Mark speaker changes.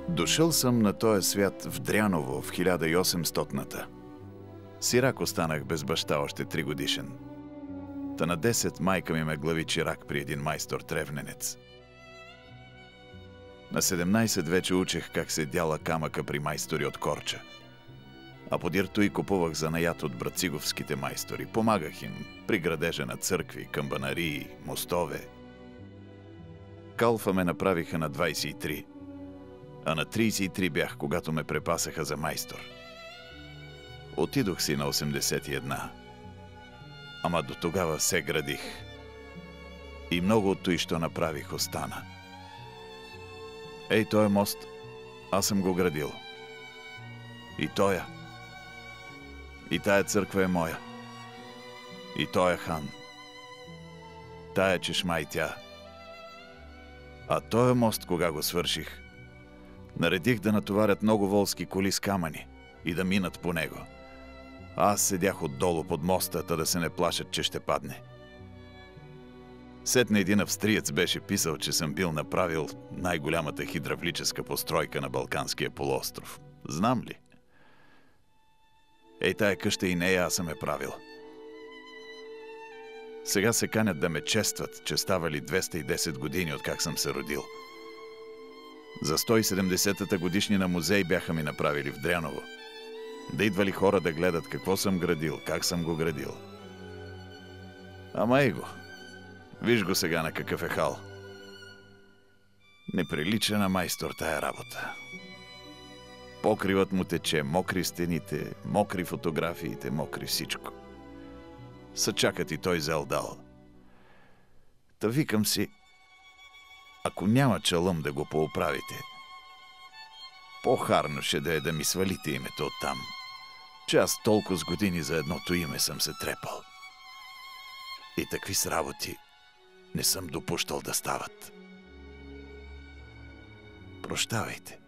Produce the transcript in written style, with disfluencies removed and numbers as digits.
Speaker 1: Дошъл съм на този свят в Дряново в 1800-та. Сирак останах без баща още 3 годишен. Та на 10 майка ми ме глави чирак при един майстор-тревненец. На 17 вече учех как се дяла камъка при майстори от Корча. А подир той купувах занаят от брациговските майстори. Помагах им при градежа на църкви, камбанарии, мостове. Калфа ме направиха на 23, а на 33 бях, когато ме препасаха за майстор. Отидох си на 81, ама до тогава се градих. И много от той, що направих, остана. Ей, тоя мост, аз съм го градил. И тоя. И тая църква е моя. И тоя хан. Тая чешма и тя. А тоя мост, кога го свърших, наредих да натоварят много волски коли с камъни и да минат по него. Аз седях отдолу под моста, да се не плашат, че ще падне. Сетне един австриец беше писал, че съм бил направил най-голямата хидравлическа постройка на Балканския полуостров. Знам ли? Ей, тая къща и нея аз съм е правил. Сега се канят да ме честват, че ставали 210 години, откак съм се родил. За 170-та годишнина музей бяха ми направили в Дряново. Да идвали хора да гледат какво съм градил, как съм го градил. Ама ей го. Виж го сега на какъв е хал. Не прилича на майстор тая работа. Покривът му тече, мокри стените, мокри фотографиите, мокри всичко. Съчакът и той залдал. Та викам си, ако няма чалъм да го пооправите, по-харно ще да е да ми свалите името оттам, че аз толкова с години за едното име съм се трепал. И такви с работи не съм допущал да стават. Прощавайте.